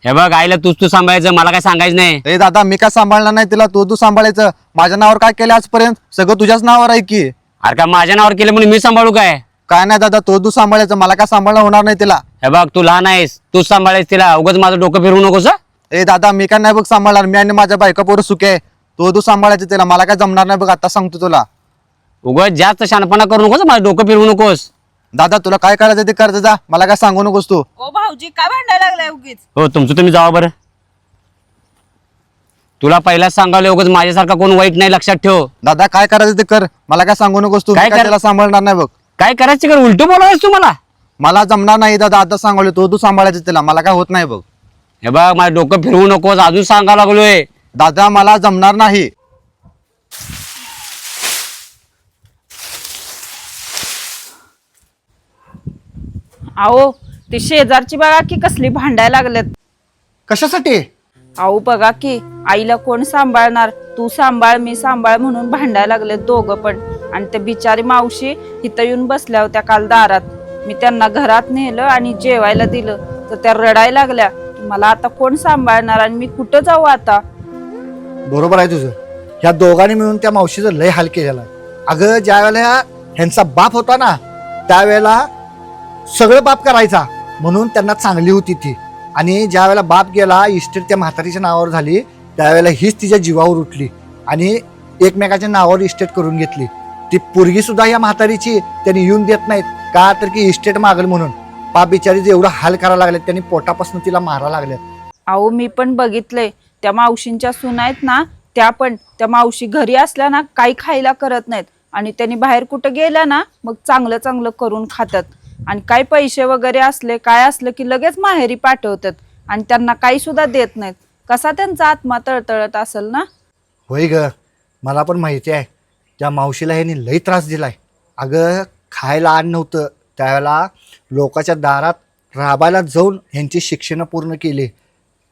हे बघ, आईला तू सांभाळायचं, मला काय सांगायचं नाही. ए दादा, मी काय सांभाळणार नाही तिला, तू सांभाळायचं. माझ्या नावावर काय केलं आजपर्यंत? सगळं तुझ्याच नावावर आहे की. अरे का माझ्या नावावर केलं म्हणून मी सांभाळू काय? काय नाही दादा, तू सांभाळायचं, मला काय सांभाळणं होणार नाही तिला. हे बघ, तू लहान आहेस, तूच सांभाळायच तिला. उगाच माझं डोकं फिरवू नकोस. ए दादा, मी काय नाही बघ सांभाळणार. मी आणि माझ्या बायका पोरं सुखे आहे. तू सांभाळायचं तिला, मला काय जमणार नाही बघ, आता सांगतो तुला. उगाच जास्त शहाणपणा करू नकोस, माझं डोकं फिरवू नकोस. दादा, तुला काय करायचं ते कर जा, मला काय सांगू नकोस तू. ओ भाऊजी, काय भांडायला लागलाय उगीच? हो, तुमचं तुम्ही जावा बरं. तुला पहिलाच सांगावलं, उगाच माझ्यासारखा कोण वाईट नाही, लक्षात ठेव. दादा, काय करायचं ते कर, मला काय सांगू नकोस तू. काय मी काय कर- तिला सांभाळणार नाही बघ. काय करायचं कर, उलट बोलायस तू मला. मला जमणार नाही दादा, आता सांगवलं, तू सांभाळायचं तिला, मला काय होत नाही बघ. हे बघ, माझं डोकं फिरवू नकोस, अजून सांगा लागलोय. दादा, मला जमणार नाही. अहो, ती शेजारची बघा की कसली भांडायला लागलेत. कशासाठी? अहो बघा की, आईला कोण सांभाळणार, तू सांभाळ मी सांभाळ म्हणून भांडायला लागलेत दोघं पण. आणि ते बिचारी मावशी इथं येऊन बसल्या होत्या काल दारात. मी त्यांना घरात नेलं आणि जेवायला दिलं तर त्या रडायला लागल्या की मला आता कोण सांभाळणार आणि मी कुठं जाऊ आता. बरोबर आहे तुझं. ह्या दोघांनी मिळून त्या मावशीचं लय हाल केलेला आहे. अगं, ज्या वेळेला ह्यांचा बाप होता ना, त्यावेळेला सगळं बाप करायचा म्हणून त्यांना चांगली होती ती. आणि ज्या वेळेला बाप गेला, इस्टेट त्या म्हातारीच्या नावावर झाली, त्यावेळेला हीच तिच्या जीवावर उठली आणि एकमेकाच्या नावावर इस्टेट करून घेतली. ती पोरगी सुद्धा या म्हातारीची त्यांनी येऊन देत नाहीत, का तर की इस्टेट मागल म्हणून. बाप बिचारीचे एवढं हाल करायला लागले, त्यांनी पोटापासून तिला मारायला लागले. अहो, मी पण बघितलंय, त्या मावशींच्या सुना आहेत ना, त्या मावशी घरी असल्या ना काही खायला करत नाहीत आणि त्यांनी बाहेर कुठं गेल्या ना मग चांगलं चांगलं करून खातात. आणि काय पैसे वगैरे असले काय असलं की लगेच माहेरी पाठवतात आणि त्यांना काही सुद्धा देत नाहीत. कसा त्यांचा आत्मा तळतळत असेल ना. होय ग, मला पण माहिती आहे त्या मावशीला ह्यांनी लई त्रास दिलाय. अगं, खायला आण नव्हतं, त्यावेळेला लोकांच्या दारात राबायला जाऊन ह्यांची शिक्षणं पूर्ण केली.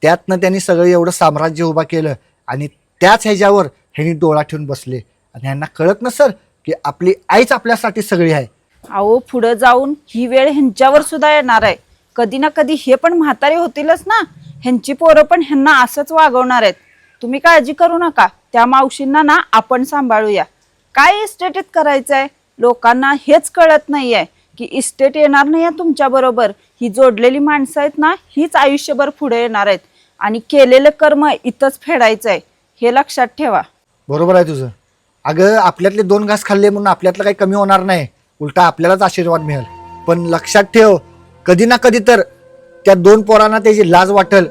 त्यातनं त्यांनी सगळं एवढं साम्राज्य उभा केलं आणि त्याच ह्याच्यावर ह्यांनी डोळा ठेवून बसले. आणि ह्यांना कळत नसेल की आपली आईच आपल्यासाठी सगळी आहे. अहो, पुढं जाऊन ही वेळ ह्यांच्यावर सुद्धा येणार आहे. कधी ना कधी हे पण म्हातारे होतीलच ना, ह्यांची पोरं पण ह्यांना असंच वागवणार आहेत. तुम्ही काळजी करू नका, त्या मावशींना ना आपण सांभाळूया. काय इस्टेटीत करायचंय, लोकांना हेच कळत नाहीये की इस्टेट येणार नाही तुमच्या बरोबर. ही जोडलेली माणसं आहेत ना, हीच आयुष्यभर पुढे येणार आहेत आणि केलेलं कर्म इथंच फेडायचंय, हे लक्षात ठेवा. बरोबर आहे तुझं. अगं, आपल्यातले 2 घास खाल्ले म्हणून आपल्यातलं काही कमी होणार नाही, उलटा आपल्यालाच आशीर्वाद मिळेल. पण लक्षात ठेव, कधी ना कधी तर त्या 2 पोरांना त्याची लाज वाटेल